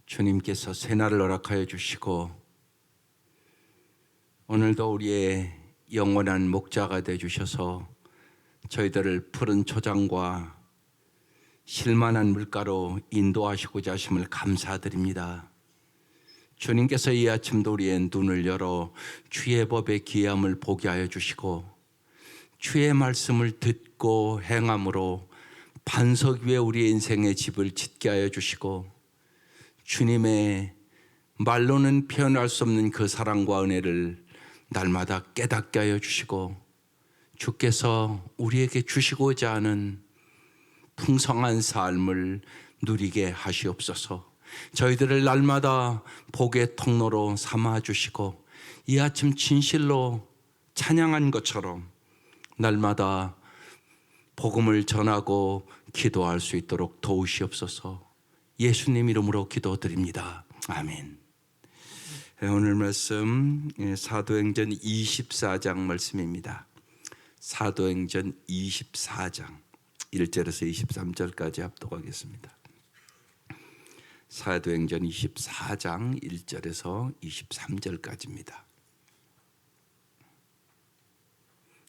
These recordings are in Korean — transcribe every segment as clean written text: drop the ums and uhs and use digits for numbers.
주님께서 새날을 허락하여 주시고 오늘도 우리의 영원한 목자가 되어 주셔서 저희들을 푸른 초장과 실만한 물가로 인도하시고자 하심을 감사드립니다. 주님께서 이 아침도 우리의 눈을 열어 주의 법의 귀함을 보게 하여 주시고 주의 말씀을 듣고 행함으로 반석 위에 우리의 인생의 집을 짓게 하여 주시고 주님의 말로는 표현할 수 없는 그 사랑과 은혜를 날마다 깨닫게 하여 주시고 주께서 우리에게 주시고자 하는 풍성한 삶을 누리게 하시옵소서. 저희들을 날마다 복의 통로로 삼아 주시고 이 아침 진실로 찬양한 것처럼 날마다 복음을 전하고 기도할 수 있도록 도우시옵소서. 예수님 이름으로 기도드립니다. 아멘. 오늘 말씀 사도행전 24장 말씀입니다. 사도행전 24장 1절에서 23절까지 합독하겠습니다. 사도행전 24장 1절에서 23절까지입니다.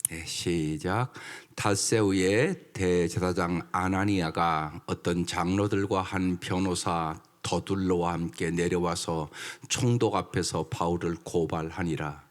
네, 시작. 닷새우의 대제사장 아나니아가 어떤 장로들과 한 변호사 더둘로와 함께 내려와서 총독 앞에서 바울을 고발하니라.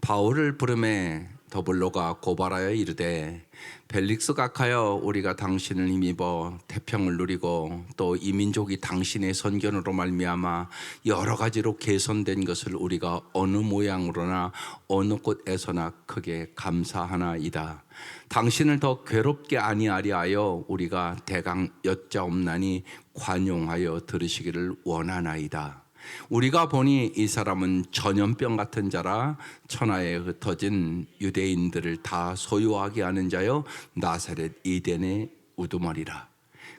바울을 부르매 더블로가 고발하여 이르되 벨릭스 각하여 우리가 당신을 힘입어 태평을 누리고 또 이 민족이 당신의 선견으로 말미암아 여러 가지로 개선된 것을 우리가 어느 모양으로나 어느 곳에서나 크게 감사하나이다. 당신을 더 괴롭게 아니하려 하여 우리가 대강 여짜옵나니 관용하여 들으시기를 원하나이다. 우리가 보니 이 사람은 전염병 같은 자라 천하에 흩어진 유대인들을 다 소유하게 하는 자여 나사렛 이덴의 우두머리라.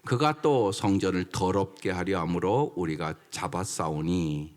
그가 또 성전을 더럽게 하려 함으로 우리가 잡아싸우니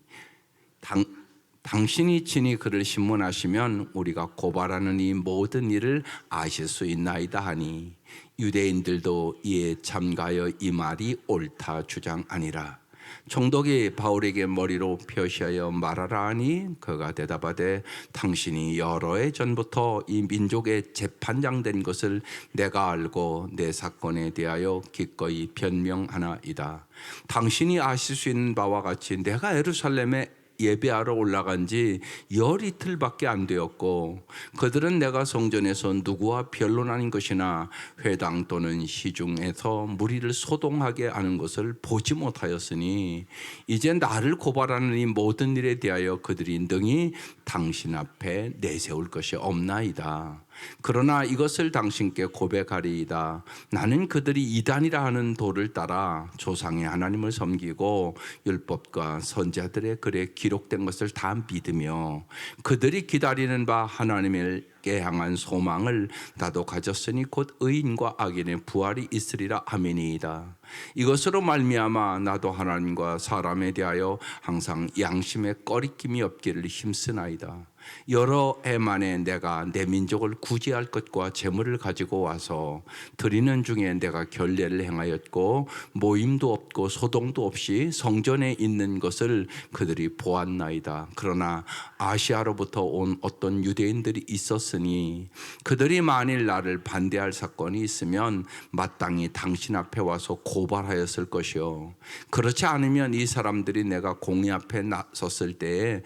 당신이 친히 그를 신문하시면 우리가 고발하는 이 모든 일을 아실 수 있나이다 하니 유대인들도 이에 참가하여 이 말이 옳다 주장하니라. 총독이 바울에게 머리로 표시하여 말하라 하니 그가 대답하되 당신이 여러 해 전부터 이 민족의 재판장 된 것을 내가 알고 내 사건에 대하여 기꺼이 변명하나이다. 당신이 아실 수 있는 바와 같이 내가 예루살렘에 예배하러 올라간 지 열 이틀밖에 안 되었고 그들은 내가 성전에서 누구와 변론하는 것이나 회당 또는 시중에서 무리를 소동하게 하는 것을 보지 못하였으니 이제 나를 고발하는 이 모든 일에 대하여 그들이 능히 당신 앞에 내세울 것이 없나이다. 그러나 이것을 당신께 고백하리이다. 나는 그들이 이단이라 하는 도를 따라 조상의 하나님을 섬기고 율법과 선지자들의 글에 기록된 것을 다 믿으며 그들이 기다리는 바 하나님께 향한 소망을 나도 가졌으니 곧 의인과 악인의 부활이 있으리라. 아멘이다. 이것으로 말미암아 나도 하나님과 사람에 대하여 항상 양심에 꺼리낌이 없기를 힘쓰나이다. 여러 해 만에 내가 내 민족을 구제할 것과 재물을 가지고 와서 드리는 중에 내가 결례를 행하였고 모임도 없고 소동도 없이 성전에 있는 것을 그들이 보았나이다. 그러나 아시아로부터 온 어떤 유대인들이 있었으니 그들이 만일 나를 반대할 사건이 있으면 마땅히 당신 앞에 와서 고발하였을 것이요 그렇지 않으면 이 사람들이 내가 공의 앞에 나섰을 때에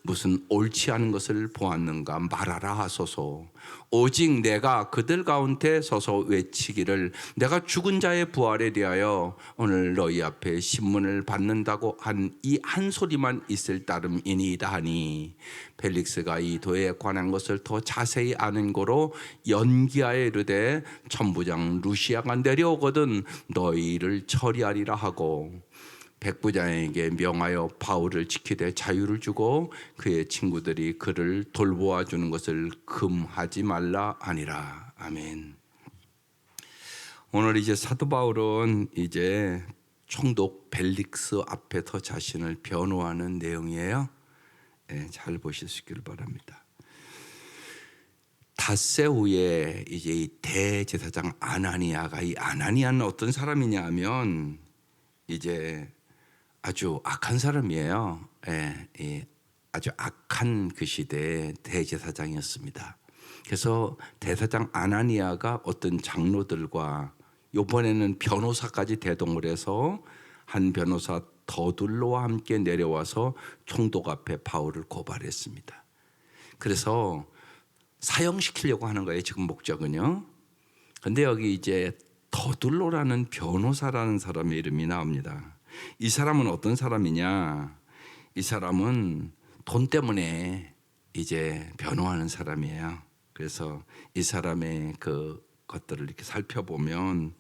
무슨 옳지 않은 것을 보았는가 말하라 하소서. 오직 내가 그들 가운데 서서 외치기를 내가 죽은 자의 부활에 대하여 오늘 너희 앞에 신문을 받는다고 한 이 한 소리만 있을 따름이니이다 하니 벨릭스가 이 도에 관한 것을 더 자세히 아는 고로 연기하여 이르되 천부장 루시아가 내려오거든 너희를 처리하리라 하고 백부장에게 명하여 바울을 지키되 자유를 주고 그의 친구들이 그를 돌보아 주는 것을 금하지 말라 하니라. 아멘. 오늘 이제 사도 바울은 이제 총독 벨릭스 앞에서 자신을 변호하는 내용이에요. 네, 잘 보실 수 있기를 바랍니다. 닷새 후에 이제 이 대제사장 아나니아가 이 아나니아는 어떤 사람이냐 하면 이제 아주 악한 사람이에요. 아주 악한 그 시대의 대제사장이었습니다. 그래서 대사장 아나니아가 어떤 장로들과 이번에는 변호사까지 대동을 해서 한 변호사 더둘로와 함께 내려와서 총독 앞에 바울을 고발했습니다. 그래서 사형시키려고 하는 거예요. 지금 목적은요. 근데 여기 이제 더둘로라는 변호사라는 사람의 이름이 나옵니다. 이 사람은 어떤 사람이냐? 이 사람은 돈 때문에 이제 변호하는 사람이에요. 그래서 이 사람의 그 것들을 이렇게 살펴보면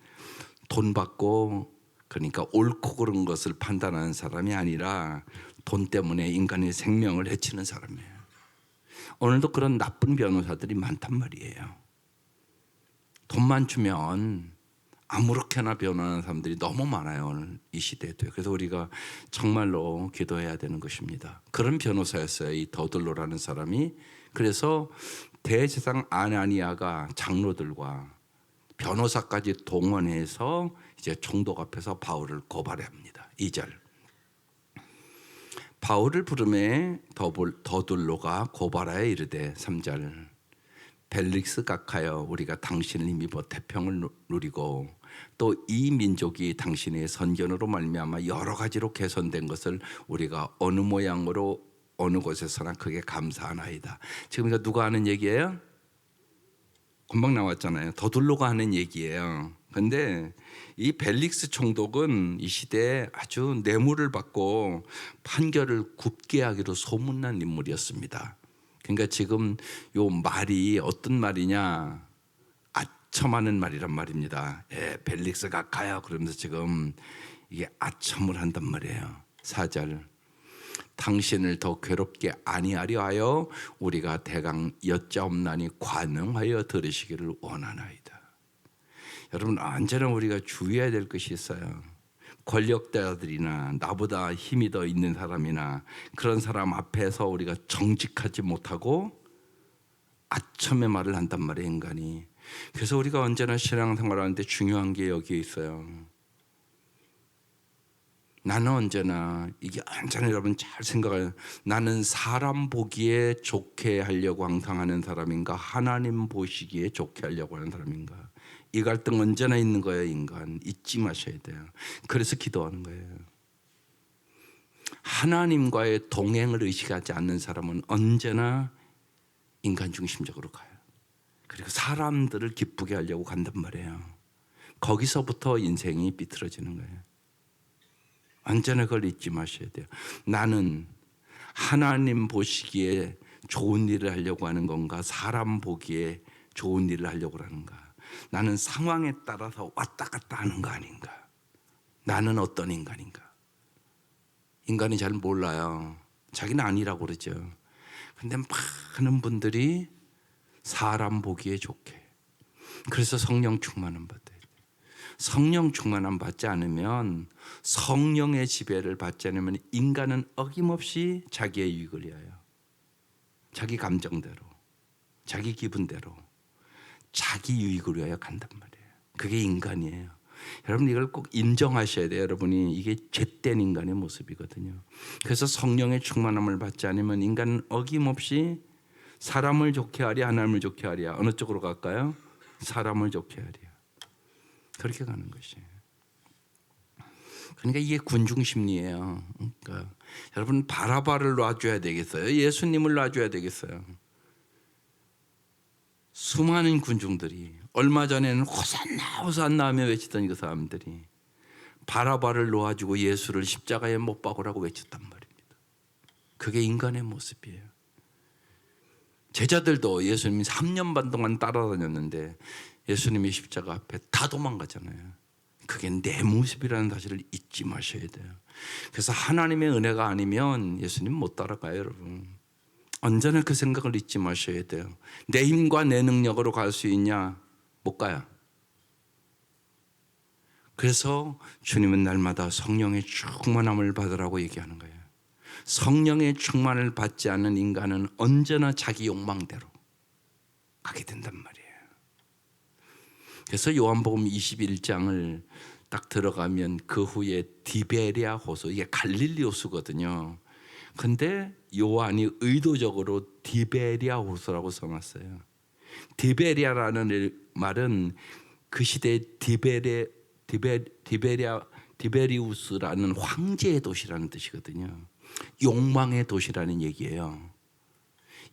돈 받고 그러니까 옳고 그른 것을 판단하는 사람이 아니라 돈 때문에 인간의 생명을 해치는 사람이에요. 오늘도 그런 나쁜 변호사들이 많단 말이에요. 돈만 주면 아무렇게나 변호하는 사람들이 너무 많아요. 오늘 이 시대에도. 그래서 우리가 정말로 기도해야 되는 것입니다. 그런 변호사였어요. 이 더둘로라는 사람이. 그래서 대제사장 아나니아가 장로들과 변호사까지 동원해서 이제 총독 앞에서 바울을 고발합니다. 2절. 바울을 부르매 더둘로가 고발하여 이르되 3절. 벨릭스 각하여 우리가 당신을 힘입어 태평을 누리고 또 이 민족이 당신의 선견으로 말미암아 여러 가지로 개선된 것을 우리가 어느 모양으로 어느 곳에서나 크게 감사하나이다. 지금 이거 누가 하는 얘기예요? 금방 나왔잖아요. 더둘로가 하는 얘기예요. 근데 이 벨릭스 총독은 이 시대에 아주 뇌물을 받고 판결을 굽게 하기로 소문난 인물이었습니다. 그러니까 지금 요 말이 어떤 말이냐? 아첨하는 말이란 말입니다. 벨릭스 각하여 그러면서 지금 이게 아첨을 한단 말이에요. 4절. 당신을 더 괴롭게 아니하려 하여 우리가 대강 여짜옵나니 관응하여 들으시기를 원하나이다. 여러분 언제나 우리가 주의해야 될 것이 있어요. 권력자들이나 나보다 힘이 더 있는 사람이나 그런 사람 앞에서 우리가 정직하지 못하고 아첨의 말을 한단 말이에요, 인간이. 그래서 우리가 언제나 신앙생활 하는데 중요한 게 여기에 있어요. 나는 언제나 여러분 잘 생각해요. 나는 사람 보기에 좋게 하려고 항상 하는 사람인가, 하나님 보시기에 좋게 하려고 하는 사람인가. 이 갈등 언제나 있는 거예요. 인간 잊지 마셔야 돼요. 그래서 기도하는 거예요. 하나님과의 동행을 의식하지 않는 사람은 언제나 인간 중심적으로 가요. 그리고 사람들을 기쁘게 하려고 간단 말이에요. 거기서부터 인생이 비틀어지는 거예요. 언제나 그걸 잊지 마셔야 돼요. 나는 하나님 보시기에 좋은 일을 하려고 하는 건가, 사람 보기에 좋은 일을 하려고 하는가. 나는 상황에 따라서 왔다 갔다 하는 거 아닌가. 나는 어떤 인간인가. 인간이 잘 몰라요. 자기는 아니라고 그러죠. 근데 많은 분들이 사람 보기에 좋게. 그래서 성령 충만함 받아요. 성령 충만함 받지 않으면, 성령의 지배를 받지 않으면 인간은 어김없이 자기의 유익을 위하여, 자기 감정대로, 자기 기분대로, 자기 유익을 위하여 간단 말이에요. 그게 인간이에요. 여러분 이걸 꼭 인정하셔야 돼요. 여러분이 이게 죄된 인간의 모습이거든요. 그래서 성령의 충만함을 받지 않으면 인간은 어김없이 사람을 좋게 하랴 하나님을 좋게 하랴, 어느 쪽으로 갈까요? 사람을 좋게 하랴. 그렇게 가는 것이에요. 그러니까 이게 군중 심리예요. 그러니까 여러분 바라바를 놔줘야 되겠어요? 예수님을 놔줘야 되겠어요? 수많은 군중들이, 얼마 전에는 호산나 호산나 하며 외치던 그 사람들이 바라바를 놓아주고 예수를 십자가에 못 박으라고 외쳤단 말입니다. 그게 인간의 모습이에요. 제자들도 예수님이 3년 반 동안 따라다녔는데 예수님이 십자가 앞에 다 도망가잖아요. 그게 내 모습이라는 사실을 잊지 마셔야 돼요. 그래서 하나님의 은혜가 아니면 예수님 못 따라가요, 여러분. 언제나 그 생각을 잊지 마셔야 돼요. 내 힘과 내 능력으로 갈 수 있냐? 못 가요. 그래서 주님은 날마다 성령의 충만함을 받으라고 얘기하는 거예요. 성령의 충만을 받지 않는 인간은 언제나 자기 욕망대로 가게 된단 말이에요. 그래서 요한복음 21장을 딱 들어가면 그 후에 디베리아 호수, 이게 갈릴리 호수거든요. 근데 요한이 의도적으로 디베리아 호수라고 써놨어요. 디베리아라는 말은 그 시대의 디베리우스라는 황제의 도시라는 뜻이거든요. 욕망의 도시라는 얘기예요.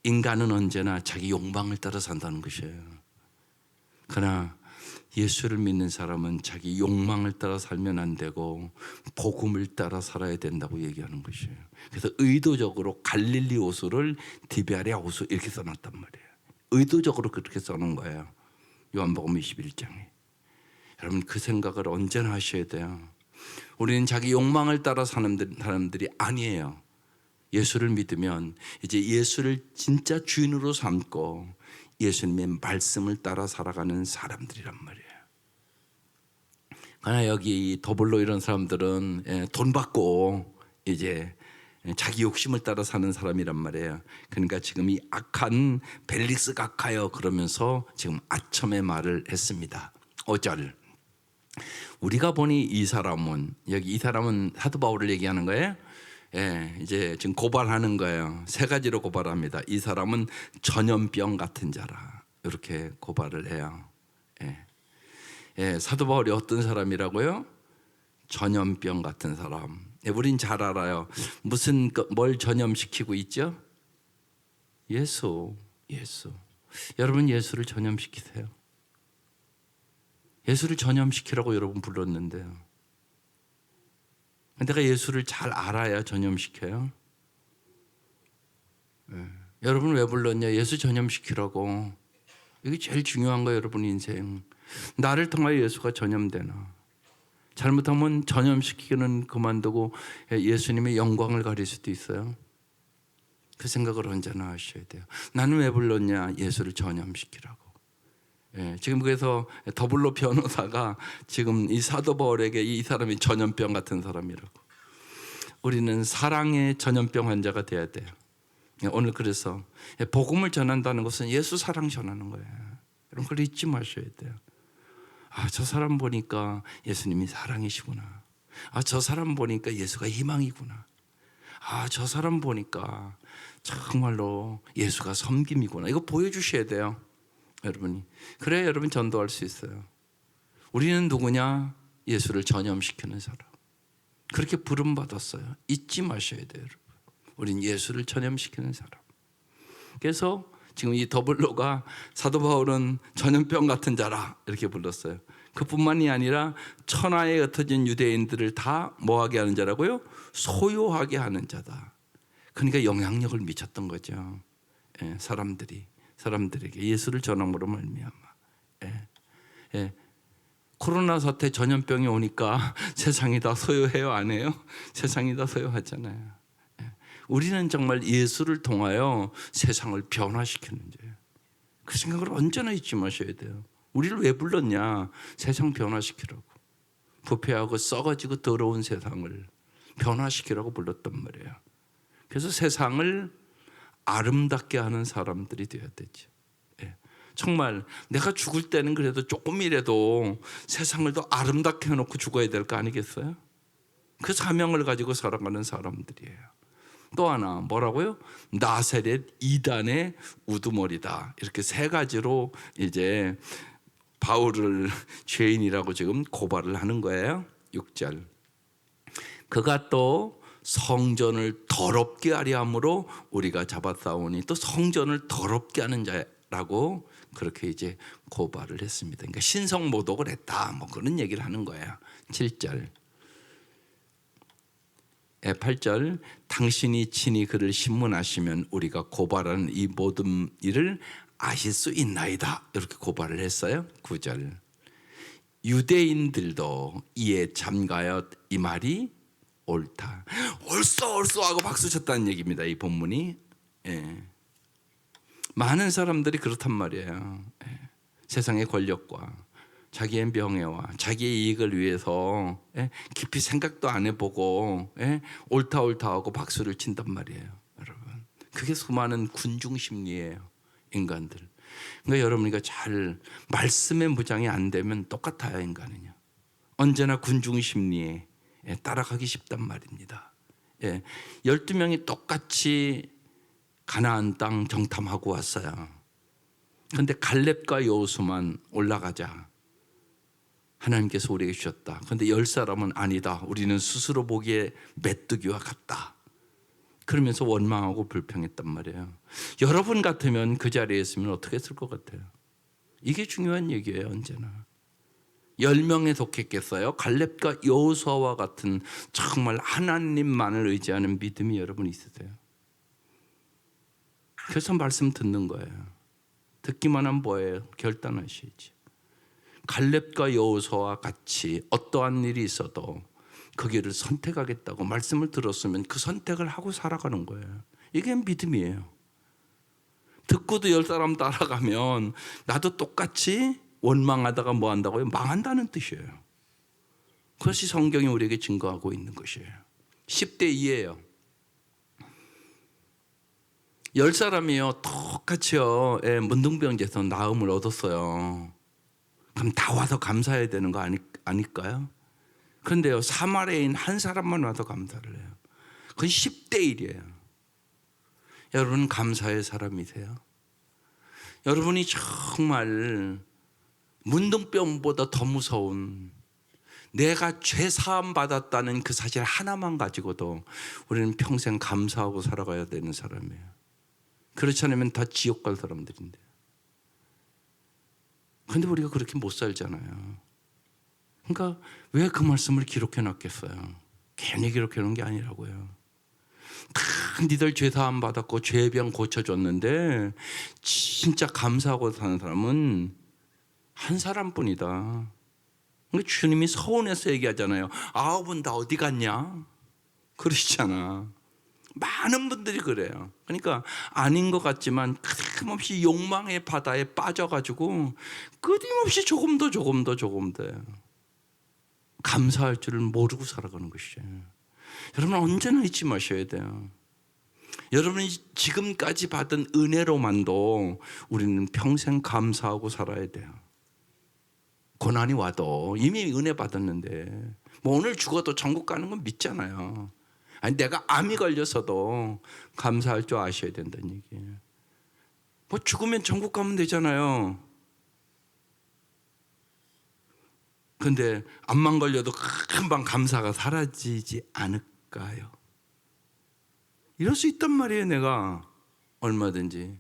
인간은 언제나 자기 욕망을 따라 산다는 것이에요. 그러나 예수를 믿는 사람은 자기 욕망을 따라 살면 안 되고 복음을 따라 살아야 된다고 얘기하는 것이에요. 그래서 의도적으로 갈릴리 호수를 디베리아 호수 이렇게 써놨단 말이에요. 의도적으로 그렇게 써놓은 거예요. 요한복음 21장에. 여러분 그 생각을 언제나 하셔야 돼요. 우리는 자기 욕망을 따라 사는 사람들이 아니에요. 예수를 믿으면 이제 예수를 진짜 주인으로 삼고 예수님의 말씀을 따라 살아가는 사람들이란 말이에요. 그러나 여기 더블로 이런 사람들은 돈 받고 이제 자기 욕심을 따라 사는 사람이란 말이에요. 그러니까 지금 이 악한 벨릭스 각하여 그러면서 지금 아첨의 말을 했습니다. 5절. 우리가 보니 이 사람은, 여기 이 사람은 사도 바울을 얘기하는 거예요. 이제 지금 고발하는 거예요. 세 가지로 고발합니다. 이 사람은 전염병 같은 자라, 이렇게 고발을 해요. 사도 바울이 어떤 사람이라고요? 전염병 같은 사람. 우린 잘 알아요. 뭘 전염시키고 있죠? 예수. 여러분 예수를 전염시키세요. 예수를 전염시키라고 여러분 불렀는데요. 내가 예수를 잘 알아야 전염시켜요. 여러분 왜 불렀냐? 예수 전염시키라고. 이게 제일 중요한 거예요. 여러분 인생. 나를 통하여 예수가 전염되나. 잘못하면 전염시키기는 그만두고 예수님의 영광을 가릴 수도 있어요. 그 생각을 언제나 하셔야 돼요. 나는 왜 불렀냐? 예수를 전염시키라고. 지금 그래서 더블로 변호사가 지금 이 사도 바울에게 이 사람이 전염병 같은 사람이라고. 우리는 사랑의 전염병 환자가 돼야 돼요. 오늘 그래서 복음을 전한다는 것은 예수 사랑 전하는 거예요. 여러분 그걸 잊지 마셔야 돼요. 저 사람 보니까 예수님이 사랑이시구나. 저 사람 보니까 예수가 희망이구나. 저 사람 보니까 정말로 예수가 섬김이구나. 이거 보여주셔야 돼요. 여러분이. 그래야 여러분 전도할 수 있어요. 우리는 누구냐? 예수를 전염시키는 사람. 그렇게 부름받았어요. 잊지 마셔야 돼요. 여러분. 우린 예수를 전염시키는 사람. 그래서 지금 이 더블로가 사도 바울은 전염병 같은 자라 이렇게 불렀어요. 그뿐만이 아니라 천하에 흩어진 유대인들을 다 뭐하게 하는 자라고요? 소유하게 하는 자다. 그러니까 영향력을 미쳤던 거죠. 사람들에게 예수를 전함으로 말미암아. 코로나 사태 전염병이 오니까 세상이 다 소유해요, 안 해요? 세상이 다 소유하잖아요. 우리는 정말 예수를 통하여 세상을 변화시키는 자예요. 그 생각을 언제나 잊지 마셔야 돼요. 우리를 왜 불렀냐? 세상 변화시키라고. 부패하고 썩어지고 더러운 세상을 변화시키라고 불렀단 말이에요. 그래서 세상을 아름답게 하는 사람들이 되어야 되죠. 정말 내가 죽을 때는 그래도 조금이라도 세상을 더 아름답게 해놓고 죽어야 될 거 아니겠어요? 그 사명을 가지고 살아가는 사람들이에요. 또 하나 뭐라고요? 나사렛 이단의 우두머리다. 이렇게 세 가지로 이제 바울을 죄인이라고 지금 고발을 하는 거예요. 6절. 그가 또 성전을 더럽게 하려 함으로 우리가 잡았사오니, 또 성전을 더럽게 하는 자라고 그렇게 이제 고발을 했습니다. 그러니까 신성 모독을 했다. 뭐 그런 얘기를 하는 거예요. 7절. 8절. 당신이 친히 그를 신문하시면 우리가 고발하는 이 모든 일을 아실 수 있나이다. 이렇게 고발을 했어요. 9절. 유대인들도 이에 참가하여 이 말이 옳다. 옳소 하고 박수 쳤다는 얘기입니다. 이 본문이. 많은 사람들이 그렇단 말이에요. 세상의 권력과 자기의 명예와 자기의 이익을 위해서 깊이 생각도 안 해보고 옳다 하고 박수를 친단 말이에요. 여러분, 그게 수많은 군중 심리예요. 인간들. 그러니까 여러분, 이거 잘 말씀의 무장이 안 되면 똑같아요. 인간은요. 언제나 군중 심리에 따라가기 쉽단 말입니다. 12명이 똑같이 가나안 땅 정탐하고 왔어요. 그런데 갈렙과 여호수아만 올라가자 하나님께서 우리에게 주셨다. 그런데 10사람은 아니다. 우리는 스스로 보기에 메뚜기와 같다. 그러면서 원망하고 불평했단 말이에요. 여러분 같으면 그 자리에 있으면 어떻게 했을 것 같아요? 이게 중요한 얘기예요. 언제나 10명에 속했겠어요? 갈렙과 여호수아와 같은 정말 하나님만을 의지하는 믿음이 여러분 있으세요? 그래서 말씀 듣는 거예요. 듣기만 하면 뭐예요? 결단하셔야지. 갈렙과 여호수아와 같이 어떠한 일이 있어도 그 길을 선택하겠다고 말씀을 들었으면 그 선택을 하고 살아가는 거예요. 이게 믿음이에요. 듣고도 10사람 따라가면 나도 똑같이 원망하다가 뭐 한다고요? 망한다는 뜻이에요. 그것이 성경이 우리에게 증거하고 있는 것이에요. 10대 2예요. 10사람이요 똑같이요 문둥병제에서 나음을 얻었어요. 그럼 다 와서 감사해야 되는 거 아닐까요? 그런데요 사마리아인 한 사람만 와서 감사를 해요. 그건 10대 1이에요. 여러분 감사의 사람이세요? 여러분이 정말 문둥병보다 더 무서운 내가 죄 사함 받았다는 그 사실 하나만 가지고도 우리는 평생 감사하고 살아가야 되는 사람이에요. 그렇지 않으면 다 지옥 갈 사람들인데. 그런데 우리가 그렇게 못 살잖아요. 그러니까 왜 그 말씀을 기록해 놨겠어요? 괜히 기록해 놓은 게 아니라고요. 다 니들 죄 사함 받았고 죄의 병 고쳐줬는데 진짜 감사하고 사는 사람은 한 사람뿐이다. 그러니까 주님이 서운해서 얘기하잖아요. 9은 다 어디 갔냐? 그러시잖아. 많은 분들이 그래요. 그러니까 아닌 것 같지만 끊임없이 욕망의 바다에 빠져가지고 끊임없이 조금 더 감사할 줄을 모르고 살아가는 것이죠. 여러분 언제나 잊지 마셔야 돼요. 여러분이 지금까지 받은 은혜로만도 우리는 평생 감사하고 살아야 돼요. 고난이 와도 이미 은혜 받았는데 뭐 오늘 죽어도 천국 가는 건 믿잖아요. 아니 내가 암이 걸려서도 감사할 줄 아셔야 된다는 얘기예요. 뭐 죽으면 천국 가면 되잖아요. 근데 암만 걸려도 금방 감사가 사라지지 않을까요? 이럴 수 있단 말이에요. 내가 얼마든지.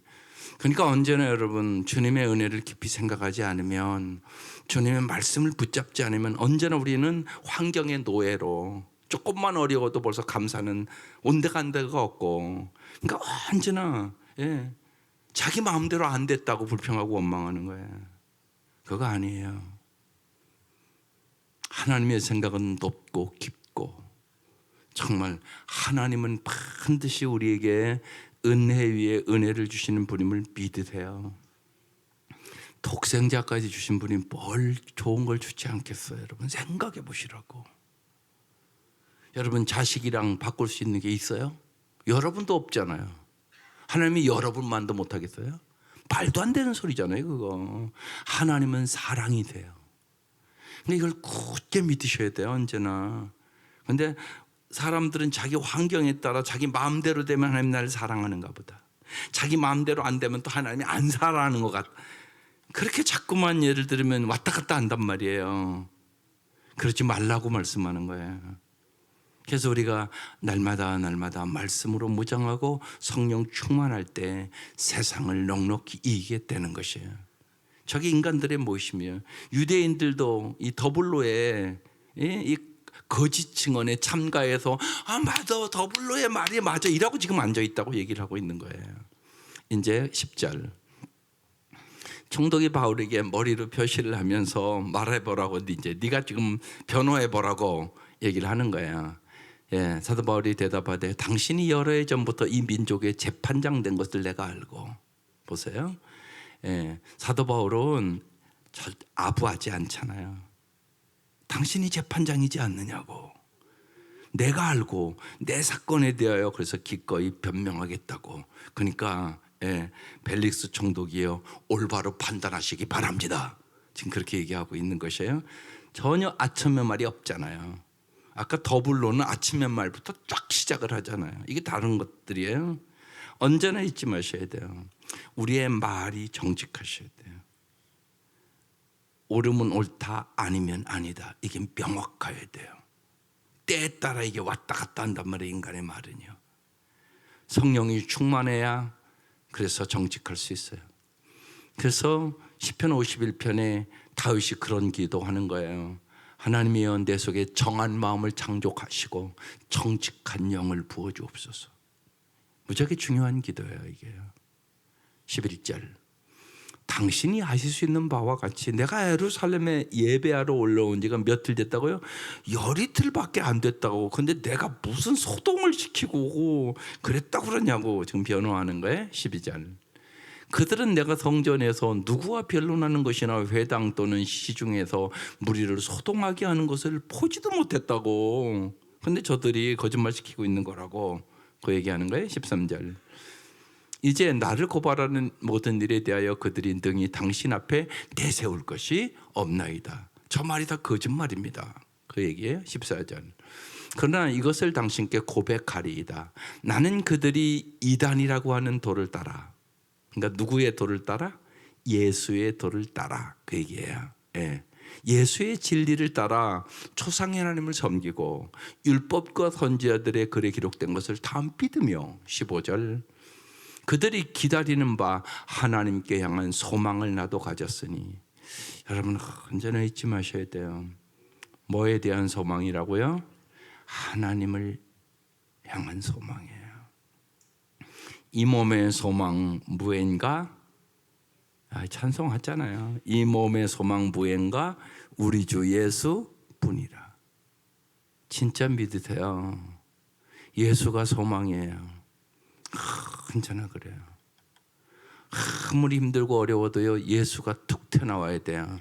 그러니까 언제나 여러분 주님의 은혜를 깊이 생각하지 않으면, 주님의 말씀을 붙잡지 않으면 언제나 우리는 환경의 노예로, 조금만 어려워도 벌써 감사는 온데간데가 없고, 그러니까 언제나 자기 마음대로 안 됐다고 불평하고 원망하는 거예요. 그거 아니에요. 하나님의 생각은 높고 깊고, 정말 하나님은 반드시 우리에게 은혜 위에 은혜를 주시는 분임을 믿으세요. 독생자까지 주신 분이 뭘 좋은 걸 주지 않겠어요? 여러분 생각해 보시라고. 여러분 자식이랑 바꿀 수 있는 게 있어요? 여러분도 없잖아요. 하나님이 여러분만도 못하겠어요? 말도 안 되는 소리잖아요 그거. 하나님은 사랑이세요. 근데 이걸 굳게 믿으셔야 돼요 언제나. 근데 사람들은 자기 환경에 따라 자기 마음대로 되면 하나님 나를 사랑하는가 보다, 자기 마음대로 안 되면 또 하나님이 안 사랑하는 것 같다, 그렇게 자꾸만 예를 들으면 왔다 갔다 한단 말이에요. 그러지 말라고 말씀하는 거예요. 그래서 우리가 날마다 말씀으로 무장하고 성령 충만할 때 세상을 넉넉히 이기게 되는 것이에요. 저게 인간들의 모심이에요. 유대인들도 이 더블로에 이 거짓 증언에 참가해서 맞아 더블로의 말이 맞아 이라고 지금 앉아있다고 얘기를 하고 있는 거예요. 이제 10절 총독이 바울에게 머리로 표시를 하면서 말해보라고, 이제 네가 지금 변호해보라고 얘기를 하는 거예요. 사도 바울이 대답하되 당신이 여러 해 전부터 이 민족의 재판장 된 것을 내가 알고. 보세요. 사도 바울은 아부하지 않잖아요. 당신이 재판장이지 않느냐고. 내가 알고 내 사건에 대하여 그래서 기꺼이 변명하겠다고. 그러니까 벨릭스 총독이요 올바로 판단하시기 바랍니다. 지금 그렇게 얘기하고 있는 것이에요. 전혀 아침의 말이 없잖아요. 아까 더블로는 아침의 말부터 쫙 시작을 하잖아요. 이게 다른 것들이에요. 언제나 잊지 마셔야 돼요. 우리의 말이 정직하셔야 돼요. 옳으면 옳다, 아니면 아니다. 이게 명확해야 돼요. 때에 따라 이게 왔다 갔다 한단 말이에요. 인간의 말은요. 성령이 충만해야 그래서 정직할 수 있어요. 그래서 시편 51편에 다윗이 그런 기도하는 거예요. 하나님이여 내 속에 정한 마음을 창조하시고 정직한 영을 부어주옵소서. 무지하게 중요한 기도예요. 이게요. 11절 당신이 하실 수 있는 바와 같이 내가 예루살렘에 예배하러 올라온 지가 며칠 됐다고요? 열이틀밖에 안 됐다고. 근데 내가 무슨 소동을 시키고 그랬다고 그러냐고 지금 변호하는 거예요. 12절 그들은 내가 성전에서 누구와 변론하는 것이나 회당 또는 시중에서 무리를 소동하게 하는 것을 보지도 못했다고. 근데 저들이 거짓말 시키고 있는 거라고 그 얘기하는 거예요. 13절 이제 나를 고발하는 모든 일에 대하여 그들이 능히 당신 앞에 내세울 것이 없나이다. 저 말이 다 거짓말입니다. 그 얘기예요. 14절 그러나 이것을 당신께 고백하리이다. 나는 그들이 이단이라고 하는 도를 따라, 그러니까 누구의 도를 따라? 예수의 도를 따라 그 얘기예요. 예. 예수의 진리를 따라 초상의 하나님을 섬기고 율법과 선지자들의 글에 기록된 것을 다 믿으며 15절 그들이 기다리는 바 하나님께 향한 소망을 나도 가졌으니. 여러분 언제나 잊지 마셔야 돼요. 뭐에 대한 소망이라고요? 하나님을 향한 소망이에요. 이 몸의 소망 무엔가? 찬송하잖아요. 이 몸의 소망 무엔가 우리 주 예수 뿐이라. 진짜 믿으세요. 예수가 소망이에요. 언제나 그래요. 아무리 힘들고 어려워도요 예수가 툭 튀어나와야 돼요.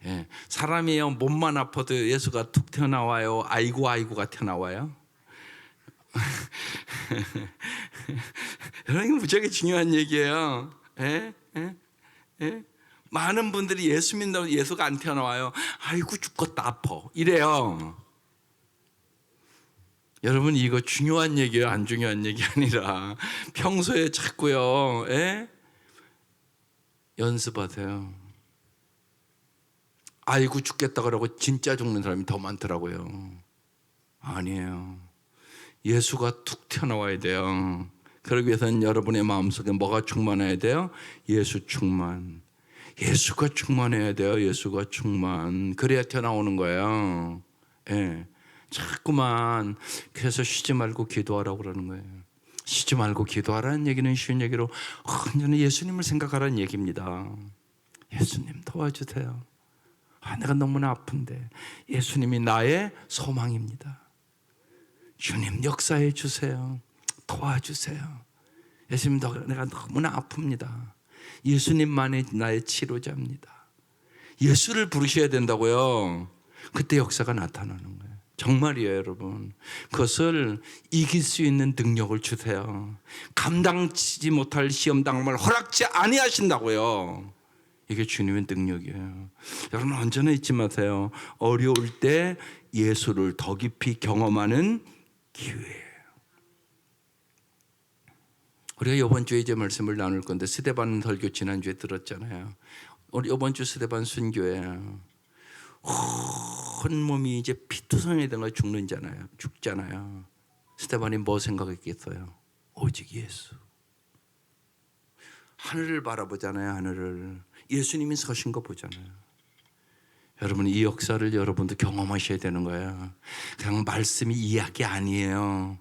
예. 사람이요 몸만 아파도 예수가 툭 튀어나와요. 아이고 아이고가 튀어나와요. 여러분 이거 무지하게 중요한 얘기예요. 예? 예? 예? 많은 분들이 예수 믿는다고 예수가 안 튀어나와요. 아이고 죽겠다 아파 이래요. 여러분 이거 중요한 얘기예요, 안 중요한 얘기 아니라 평소에 자꾸요 연습하세요. 아이고 죽겠다 그러고 진짜 죽는 사람이 더 많더라고요. 아니에요. 예수가 툭 튀어나와야 돼요. 그러기 위해서는 여러분의 마음속에 뭐가 충만해야 돼요? 예수 충만. 예수가 충만해야 돼요. 예수가 충만. 그래야 튀어나오는 거예요. 예. 자꾸만 그래서 쉬지 말고 기도하라고 그러는 거예요. 쉬지 말고 기도하라는 얘기는 쉬운 얘기로 완전히 예수님을 생각하라는 얘기입니다. 예수님 도와주세요. 내가 너무나 아픈데 예수님이 나의 소망입니다. 주님 역사해 주세요. 도와주세요. 예수님 내가 너무나 아픕니다. 예수님만이 나의 치료자입니다. 예수를 부르셔야 된다고요. 그때 역사가 나타나는 거예요. 정말이에요, 여러분. 그것을 이길 수 있는 능력을 주세요. 감당치 못할 시험 당함을 허락지 아니하신다고요. 이게 주님의 능력이에요. 여러분 언제나 잊지 마세요. 어려울 때 예수를 더 깊이 경험하는 기회예요. 우리가 이번 주에 이제 말씀을 나눌 건데 스데반 설교 지난주에 들었잖아요. 우리 이번 주 스데반 순교예요. 온몸이 이제 피투성이 된 거 죽잖아요. 스데반이 뭐 생각했겠어요? 오직 예수. 하늘을 바라보잖아요. 하늘을. 예수님이 서신 거 보잖아요. 여러분 이 역사를 여러분도 경험하셔야 되는 거예요. 그냥 말씀이 이야기 아니에요.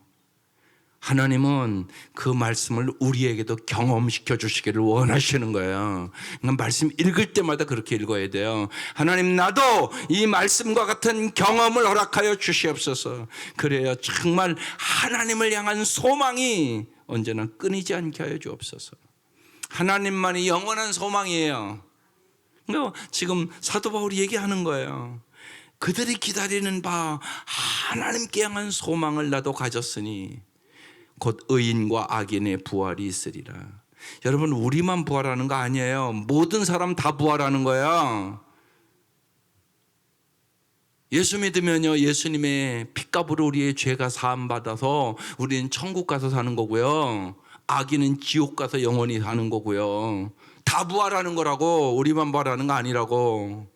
하나님은 그 말씀을 우리에게도 경험시켜 주시기를 원하시는 거예요. 그러니까 말씀 읽을 때마다 그렇게 읽어야 돼요. 하나님 나도 이 말씀과 같은 경험을 허락하여 주시옵소서. 그래야 정말 하나님을 향한 소망이 언제나 끊이지 않게 하여 주옵소서. 하나님만이 영원한 소망이에요. 그러니까 지금 사도 바울이 얘기하는 거예요. 그들이 기다리는 바 하나님께 향한 소망을 나도 가졌으니 곧 의인과 악인의 부활이 있으리라. 여러분 우리만 부활하는 거 아니에요. 모든 사람 다 부활하는 거예요. 예수 믿으면요, 예수님의 핏값으로 우리의 죄가 사함받아서 우리는 천국 가서 사는 거고요, 악인은 지옥 가서 영원히 사는 거고요. 다 부활하는 거라고, 우리만 부활하는 거 아니라고.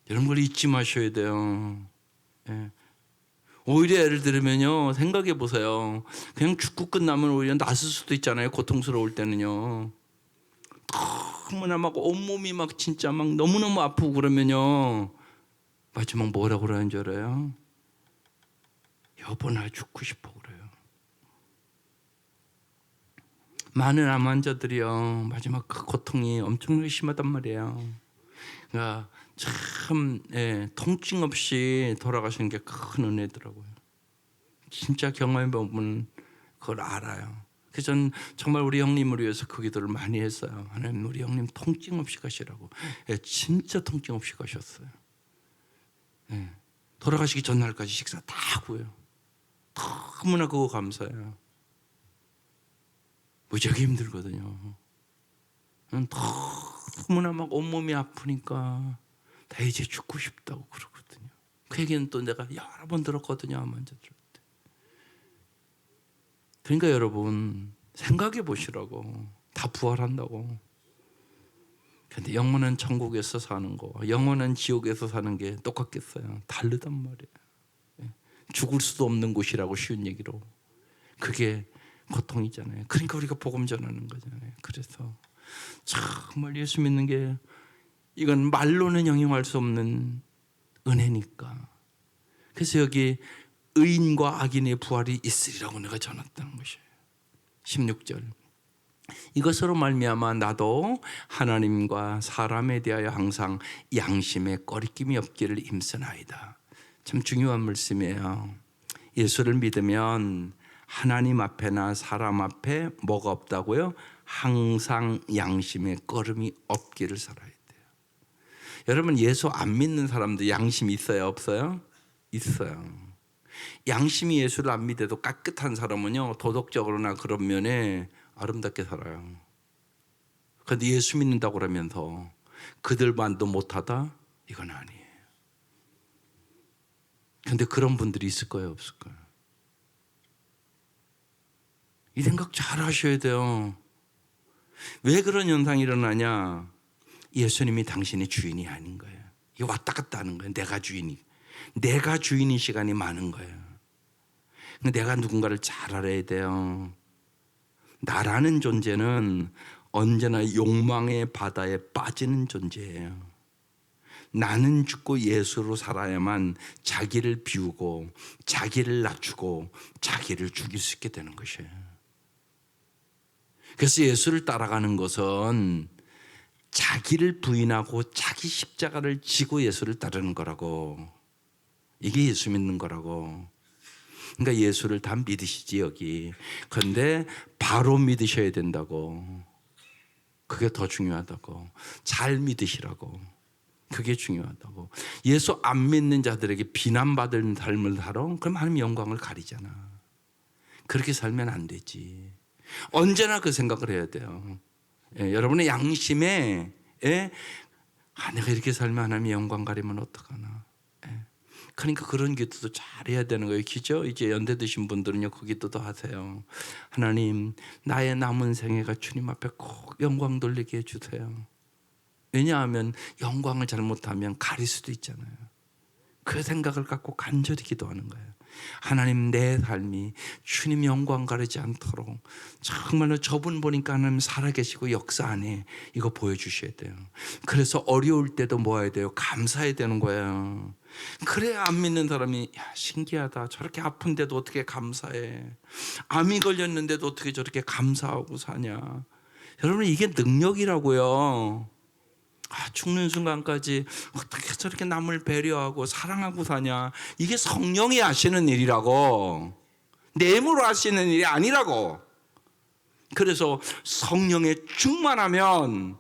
이런 걸 잊지 마셔야 돼요. 예. 오히려 예를 들면요, 생각해 보세요. 그냥 죽고 끝나면 오히려 낫을 수도 있잖아요. 고통스러울 때는요. 너무나 막 온몸이 막 진짜 막 너무너무 아프고 그러면요, 마지막 뭐라고 그러는 줄 알아요? 여보, 나 죽고 싶어 그래요. 많은 암 환자들이요, 마지막 그 고통이 엄청나게 심하단 말이에요. 그러니까 참, 통증 없이 돌아가시는 게 큰 은혜더라고요. 진짜 경험해 보면 그걸 알아요. 그래서 전 정말 우리 형님을 위해서 그 기도를 많이 했어요. 하나님, 우리 형님 통증 없이 가시라고. 진짜 통증 없이 가셨어요. 돌아가시기 전날까지 식사 다 하고요. 너무나 그거 감사해요. 무지하게 힘들거든요. 너무나 막 온몸이 아프니까 나 이제 죽고 싶다고 그러거든요. 그 얘기는 또 내가 여러 번 들었거든요, 암 환자들 때. 그러니까 여러분, 생각해 보시라고. 다 부활한다고. 근데 영원한 천국에서 사는 거, 영원한 지옥에서 사는 게 똑같겠어요? 다르단 말이에요. 죽을 수도 없는 곳이라고, 쉬운 얘기로. 그게 고통이잖아요. 그러니까 우리가 복음 전하는 거잖아요. 그래서 정말 예수 믿는 게, 이건 말로는 형용할 수 없는 은혜니까. 그래서 여기 의인과 악인의 부활이 있으리라고 내가 전했다는 것이에요. 16절. 이것으로 말미암아 나도 하나님과 사람에 대하여 항상 양심에 꺼리낌이 없기를 힘쓰나이다. 참 중요한 말씀이에요. 예수를 믿으면 하나님 앞에나 사람 앞에 뭐가 없다고요? 항상 양심에 꺼름이 없기를 살아야 돼요. 여러분, 예수 안 믿는 사람도 양심이 있어요, 없어요? 있어요. 양심이 예수를 안 믿어도 깨끗한 사람은요, 도덕적으로나 그런 면에 아름답게 살아요. 그런데 예수 믿는다고 그러면서 그들만도 못하다? 이건 아니에요. 그런데 그런 분들이 있을 거예요, 없을 거예요? 이 생각 잘 하셔야 돼요. 왜 그런 현상이 일어나냐? 예수님이 당신의 주인이 아닌 거예요. 이게 왔다 갔다 하는 거예요. 내가 주인인 시간이 많은 거예요. 내가 누군가를 잘 알아야 돼요. 나라는 존재는 언제나 욕망의 바다에 빠지는 존재예요. 나는 죽고 예수로 살아야만 자기를 비우고 자기를 낮추고 자기를 죽일 수 있게 되는 것이에요. 그래서 예수를 따라가는 것은 자기를 부인하고 자기 십자가를 지고 예수를 따르는 거라고. 이게 예수 믿는 거라고. 그러니까 예수를 다 믿으시지 여기. 그런데 바로 믿으셔야 된다고. 그게 더 중요하다고. 잘 믿으시라고. 그게 중요하다고. 예수 안 믿는 자들에게 비난받는 삶을 살아? 그럼 하나님 영광을 가리잖아. 그렇게 살면 안 되지. 언제나 그 생각을 해야 돼요. 여러분의 양심에 내가 이렇게 살면 하나님의 영광 가리면 어떡하나. 그러니까 그런 기도도 잘해야 되는 거예요. 기죠? 이제 연대 드신 분들은요, 그 기도도 하세요. 하나님, 나의 남은 생애가 주님 앞에 꼭 영광 돌리게 해주세요. 왜냐하면 영광을 잘못하면 가릴 수도 있잖아요. 그 생각을 갖고 간절히 기도하는 거예요. 하나님, 내 삶이 주님 영광 가리지 않도록 정말로 저분 보니까 하나님 살아계시고 역사 안에 이거 보여주셔야 돼요. 그래서 어려울 때도 뭐 해야 돼요? 감사해야 되는 거예요. 그래야 안 믿는 사람이 신기하다, 저렇게 아픈데도 어떻게 감사해, 암이 걸렸는데도 어떻게 저렇게 감사하고 사냐. 여러분, 이게 능력이라고요. 죽는 순간까지 어떻게 저렇게 남을 배려하고 사랑하고 사냐. 이게 성령이 하시는 일이라고. 내 힘으로 하시는 일이 아니라고. 그래서 성령에 충만하면,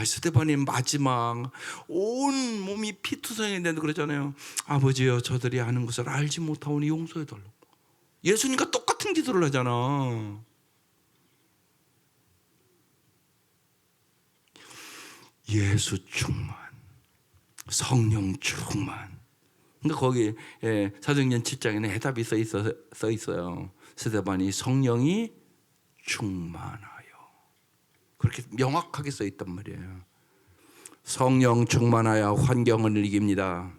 스데반이 마지막 온 몸이 피투성이 되는데 그러잖아요. 아버지여, 저들이 아는 것을 알지 못하오니 용서해 달라고. 예수님과 똑같은 기도를 하잖아. 예수 충만. 성령 충만. 그러니까 거기 사도행전 7장에는 해답이 써 있어요. 스데반이 성령이 충만하여. 그렇게 명확하게 써 있단 말이에요. 성령 충만하여 환경을 이깁니다.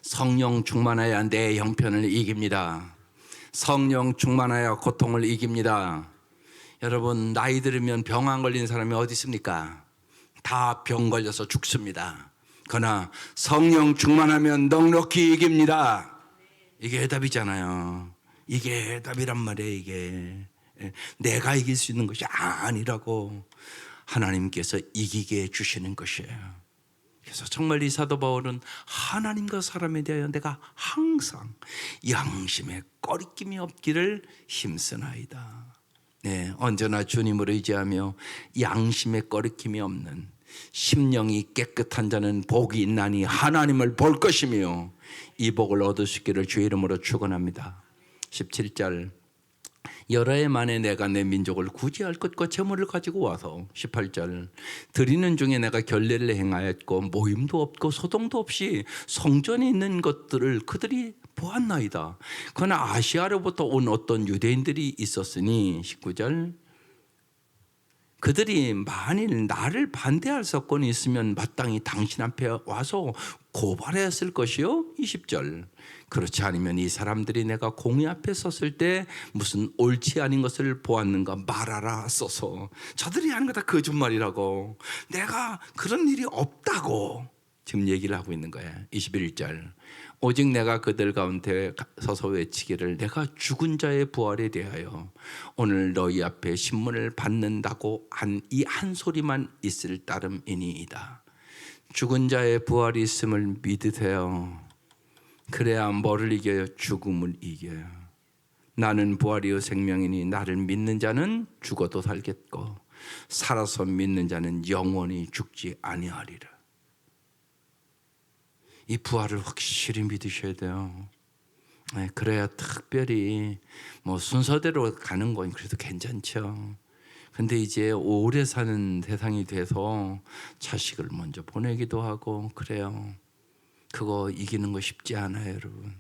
성령 충만하여 내 형편을 이깁니다. 성령 충만하여 고통을 이깁니다. 여러분, 나이 들으면 병 안 걸린 사람이 어디 있습니까? 다 병 걸려서 죽습니다. 그러나 성령 충만하면 넉넉히 이깁니다. 이게 해답이잖아요. 이게 해답이란 말이에요. 이게 내가 이길 수 있는 것이 아니라고 하나님께서 이기게 해주시는 것이에요. 그래서 정말 이 사도 바울은 하나님과 사람에 대하여 내가 항상 양심에 꺼리낌이 없기를 힘쓰나이다. 네, 언제나 주님을 의지하며 양심에 꺼리낌이 없는 심령이 깨끗한 자는 복이 있나니 하나님을 볼 것이며 이 복을 얻으시기를 주의 이름으로 축원합니다. 17절 여러 해 만에 내가 내 민족을 구제할 것과 재물을 가지고 와서 18절 드리는 중에 내가 결례를 행하였고 모임도 없고 소동도 없이 성전에 있는 것들을 그들이 보았나이다. 그러나 아시아로부터 온 어떤 유대인들이 있었으니 19절 그들이 만일 나를 반대할 사건이 있으면 마땅히 당신 앞에 와서 고발했을 것이요. 20절 그렇지 않으면 이 사람들이 내가 공의 앞에 섰을 때 무슨 옳지 아닌 것을 보았는가 말하라 써서 저들이 하는 거 다 거짓말이라고 내가 그런 일이 없다고 지금 얘기를 하고 있는 거예요. 21절 오직 내가 그들 가운데 서서 외치기를 내가 죽은 자의 부활에 대하여 오늘 너희 앞에 신문을 받는다고 한 이 한 소리만 있을 따름이니이다. 죽은 자의 부활이 있음을 믿으세요. 그래야 뭐를 이겨요? 죽음을 이겨요. 나는 부활이요 생명이니 나를 믿는 자는 죽어도 살겠고 살아서 믿는 자는 영원히 죽지 아니하리라. 이 부활을 확실히 믿으셔야 돼요. 그래야 특별히 뭐 순서대로 가는 건 그래도 괜찮죠. 근데 이제 오래 사는 세상이 돼서 자식을 먼저 보내기도 하고 그래요. 그거 이기는 거 쉽지 않아요, 여러분.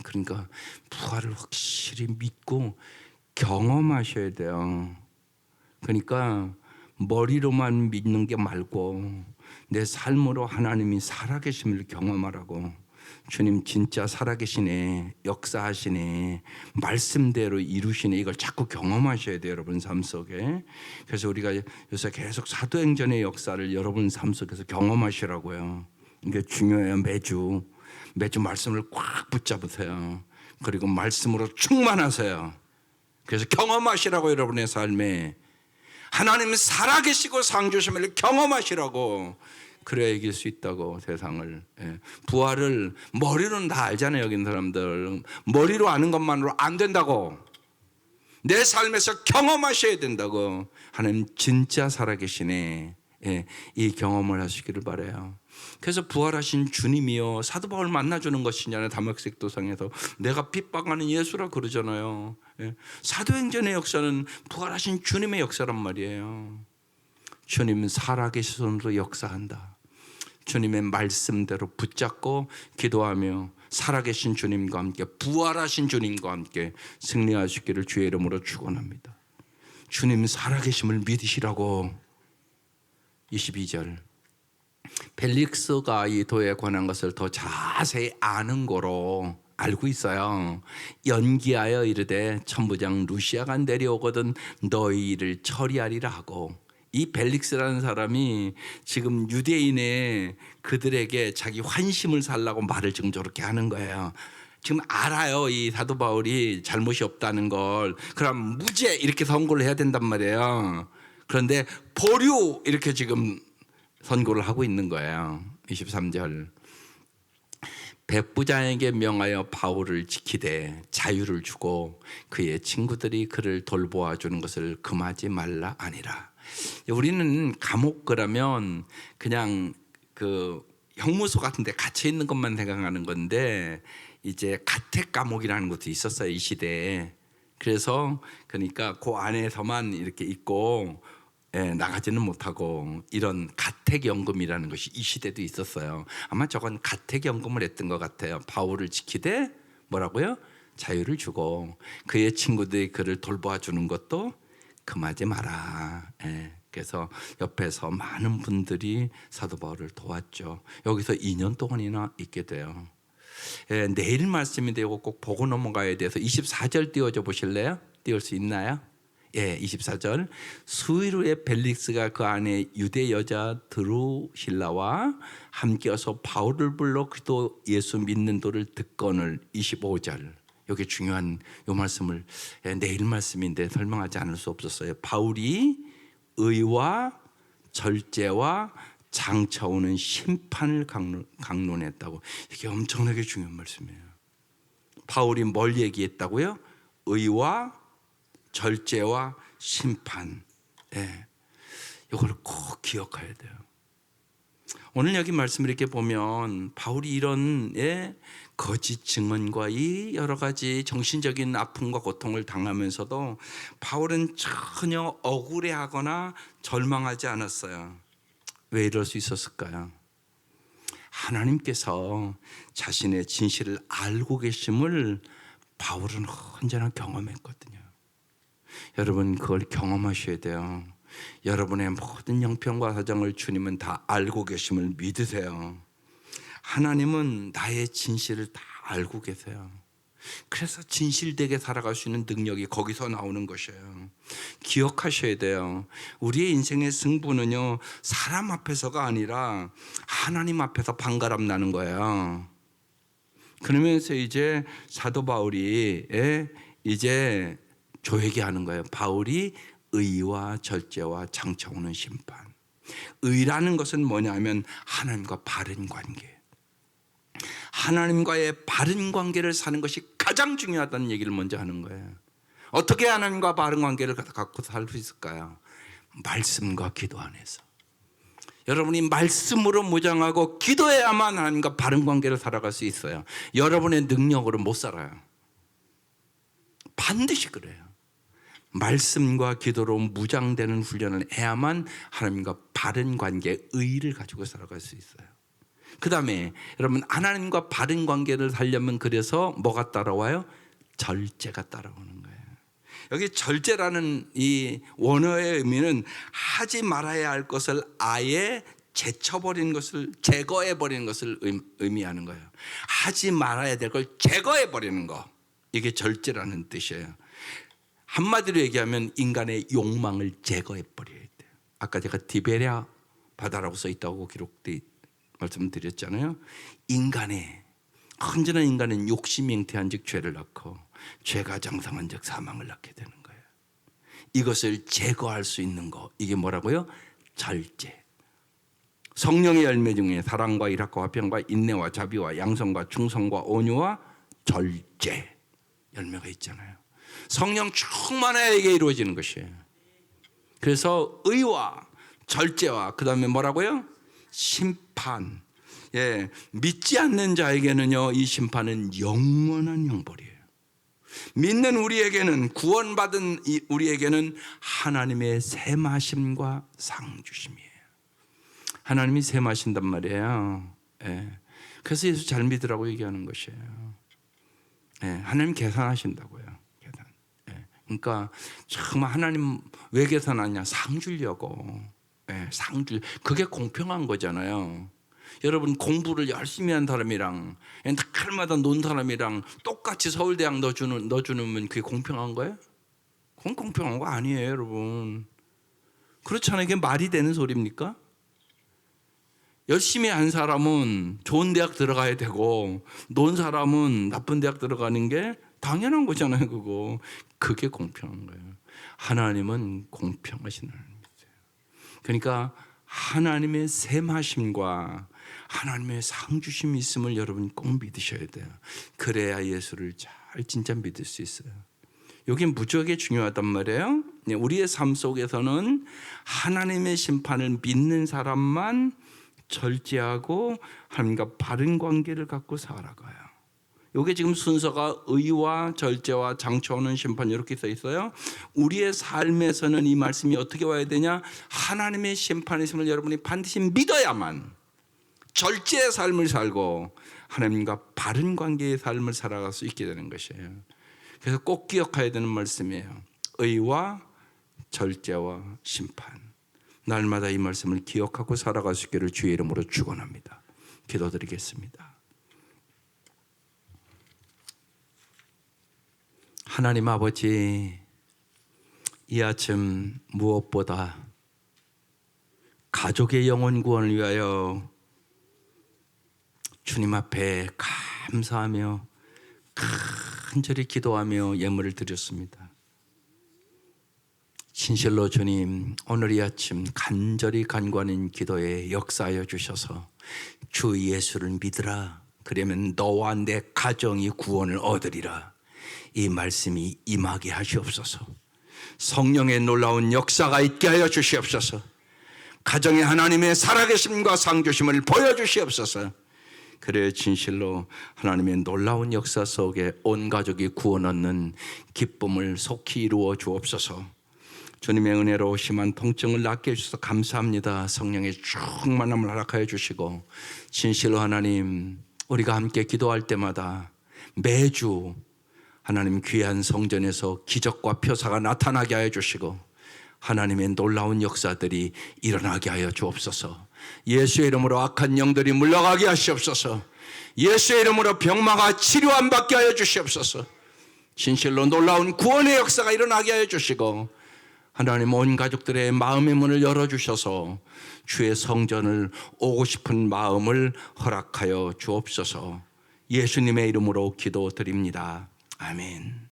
그러니까 부활을 확실히 믿고 경험하셔야 돼요. 그러니까 머리로만 믿는 게 말고 내 삶으로 하나님이 살아계심을 경험하라고. 주님 진짜 살아계시네, 역사하시네, 말씀대로 이루시네. 이걸 자꾸 경험하셔야 돼요, 여러분 삶 속에. 그래서 우리가 요새 계속 사도행전의 역사를 여러분 삶 속에서 경험하시라고요. 이게 중요해요. 매주 말씀을 꽉 붙잡으세요. 그리고 말씀으로 충만하세요. 그래서 경험하시라고. 여러분의 삶에 하나님 살아계시고 상주심을 경험하시라고. 그래야 이길 수 있다고 세상을. 부활을 머리로는 다 알잖아요. 여기 있는 사람들 머리로 아는 것만으로 안 된다고. 내 삶에서 경험하셔야 된다고. 하나님 진짜 살아계시네. 이 경험을 하시기를 바라요. 그래서 부활하신 주님이요 사도 바울 만나주는 것이잖아요. 다메섹 도상에서 내가 핍박하는 예수라 그러잖아요. 사도행전의 역사는 부활하신 주님의 역사란 말이에요. 주님은 살아계시선으로 역사한다. 주님의 말씀대로 붙잡고 기도하며 살아계신 주님과 함께 부활하신 주님과 함께 승리하시기를 주의 이름으로 축원합니다. 주님 살아계심을 믿으시라고. 22절 벨릭스가 이 도에 관한 것을 더 자세히 아는 거로 알고 있어요. 연기하여 이르되 천부장 루시아가 내려오거든 너희 일을 처리하리라 하고. 이 벨릭스라는 사람이 지금 유대인의 그들에게 자기 환심을 살라고 말을 지금 저렇게 하는 거예요. 지금 알아요. 이 사도 바울이 잘못이 없다는 걸. 그럼 무죄 이렇게 선고를 해야 된단 말이에요. 그런데 보류 이렇게 지금 선고를 하고 있는 거예요. 23절 백부장에게 명하여 바울을 지키되 자유를 주고 그의 친구들이 그를 돌보아 주는 것을 금하지 말라 아니라. 우리는 감옥 그러면 그냥 그 형무소 같은 데 갇혀 있는 것만 생각하는 건데 이제 가택 감옥이라는 것도 있었어요, 이 시대에. 그래서 그러니까 그 안에서만 이렇게 있고 나가지는 못하고 이런 가택연금이라는 것이 이 시대도 있었어요. 아마 저건 가택연금을 했던 것 같아요. 바울을 지키되 뭐라고요? 자유를 주고 그의 친구들이 그를 돌봐주는 것도 금하지 마라. 그래서 옆에서 많은 분들이 사도 바울을 도왔죠. 여기서 2년 동안이나 있게 돼요. 내일 말씀인데 이거 꼭 보고 넘어가야 돼서 24절 띄워줘 보실래요? 띄울 수 있나요? 24절. 수일 후에 벨릭스가 그 안에 유대 여자 드루실라와 함께여서 바울을 불러 그도 예수 믿는 도를 듣거늘. 25절. 여기 중요한 요 말씀을 내일 말씀인데 설명하지 않을 수 없었어요. 바울이 의와 절제와 장차 오는 심판을 강론했다고. 이게 엄청나게 중요한 말씀이에요. 바울이 뭘 얘기했다고요? 의와 절제와 심판. 이걸 꼭 기억해야 돼요. 오늘 여기 말씀을 이렇게 보면 바울이 이런 거짓 증언과 이 여러 가지 정신적인 아픔과 고통을 당하면서도 바울은 전혀 억울해하거나 절망하지 않았어요. 왜 이럴 수 있었을까요? 하나님께서 자신의 진실을 알고 계심을 바울은 언제나 경험했거든요. 여러분 그걸 경험하셔야 돼요. 여러분의 모든 형편과 사정을 주님은 다 알고 계심을 믿으세요. 하나님은 나의 진실을 다 알고 계세요. 그래서 진실되게 살아갈 수 있는 능력이 거기서 나오는 것이에요. 기억하셔야 돼요. 우리의 인생의 승부는요, 사람 앞에서가 아니라 하나님 앞에서 반가람 나는 거예요. 그러면서 이제 사도 바울이 이제 조회게 하는 거예요. 바울이 의와 절제와 장차 오는 심판. 의라는 것은 뭐냐면 하나님과 바른 관계. 하나님과의 바른 관계를 사는 것이 가장 중요하다는 얘기를 먼저 하는 거예요. 어떻게 하나님과 바른 관계를 갖고 살 수 있을까요? 말씀과 기도 안에서. 여러분이 말씀으로 무장하고 기도해야만 하나님과 바른 관계를 살아갈 수 있어요. 여러분의 능력으로 못 살아요. 반드시 그래요. 말씀과 기도로 무장되는 훈련을 해야만 하나님과 바른 관계, 의를 가지고 살아갈 수 있어요. 그 다음에 여러분 하나님과 바른 관계를 살려면 그래서 뭐가 따라와요? 절제가 따라오는 거예요. 여기 절제라는 이 원어의 의미는 하지 말아야 할 것을 아예 제쳐버리는 것을, 제거해버리는 것을 의미하는 거예요. 하지 말아야 될 걸 제거해버리는 거, 이게 절제라는 뜻이에요. 한마디로 얘기하면 인간의 욕망을 제거해버려야 돼요. 아까 제가 디베랴 바다라고 써있다고 기록돼 말씀드렸잖아요. 언제나 인간은 욕심이 잉태한 즉 죄를 낳고 죄가 장성한 즉 사망을 낳게 되는 거예요. 이것을 제거할 수 있는 거, 이게 뭐라고요? 절제. 성령의 열매 중에 사랑과 일학과 화평과 인내와 자비와 양성과 충성과 온유와 절제 열매가 있잖아요. 성령 충만하여 이게 이루어지는 것이에요. 그래서 의와 절제와 그 다음에 뭐라고요? 심판. 믿지 않는 자에게는요, 이 심판은 영원한 형벌이에요. 믿는 우리에게는, 구원받은 우리에게는 하나님의 샘하심과 상주심이에요. 하나님이 샘하신단 말이에요. 그래서 예수 잘 믿으라고 얘기하는 것이에요. 하나님 계산하신다고요. 계산. 그러니까 정말 하나님 왜 계산하냐? 상 주려고. 상주. 그게 공평한 거잖아요. 여러분 공부를 열심히 한 사람이랑 날마다 논 사람이랑 똑같이 서울대학 넣어주는 그게 공평한 거예요? 그건 공평한 거 아니에요, 여러분. 그렇잖아요. 이게 말이 되는 소리입니까? 열심히 한 사람은 좋은 대학 들어가야 되고 논 사람은 나쁜 대학 들어가는 게 당연한 거잖아요. 그게 공평한 거예요. 하나님은 공평하신 하나님이세요. 그러니까 하나님의 샘하심과 하나님의 상주심이 있음을 여러분 꼭 믿으셔야 돼요. 그래야 예수를 잘 진짜 믿을 수 있어요. 이게 무지하게 중요하단 말이에요. 우리의 삶 속에서는 하나님의 심판을 믿는 사람만 절제하고 하나님과 바른 관계를 갖고 살아가요. 이게 지금 순서가 의와 절제와 장처하는 심판 이렇게 써 있어요. 우리의 삶에서는 이 말씀이 어떻게 와야 되냐? 하나님의 심판의 심을 여러분이 반드시 믿어야만 절제의 삶을 살고 하나님과 바른 관계의 삶을 살아갈 수 있게 되는 것이에요. 그래서 꼭 기억해야 되는 말씀이에요. 의와 절제와 심판. 날마다 이 말씀을 기억하고 살아갈 수 있기를 주의 이름으로 축원합니다. 기도드리겠습니다. 하나님 아버지, 이 아침 무엇보다 가족의 영혼 구원을 위하여 주님 앞에 감사하며 간절히 기도하며 예물을 드렸습니다. 진실로 주님, 오늘 이 아침 간절히 간구하는 기도에 역사하여 주셔서 주 예수를 믿으라. 그러면 너와 내 가정이 구원을 얻으리라. 이 말씀이 임하게 하시옵소서. 성령의 놀라운 역사가 있게 하여 주시옵소서. 가정에 하나님의 살아계심과 상주심을 보여주시옵소서. 그래 진실로 하나님의 놀라운 역사 속에 온 가족이 구원 얻는 기쁨을 속히 이루어 주옵소서. 주님의 은혜로 심한 통증을 낫게 해주셔서 감사합니다. 성령의 충만함을 허락하여 주시고 진실로 하나님, 우리가 함께 기도할 때마다 매주 하나님 귀한 성전에서 기적과 표사가 나타나게 하여 주시고 하나님의 놀라운 역사들이 일어나게 하여 주옵소서. 예수의 이름으로 악한 영들이 물러가게 하시옵소서. 예수의 이름으로 병마가 치료 안 받게 하여 주시옵소서. 진실로 놀라운 구원의 역사가 일어나게 하여 주시고 하나님, 온 가족들의 마음의 문을 열어주셔서 주의 성전을 오고 싶은 마음을 허락하여 주옵소서. 예수님의 이름으로 기도드립니다. 아멘.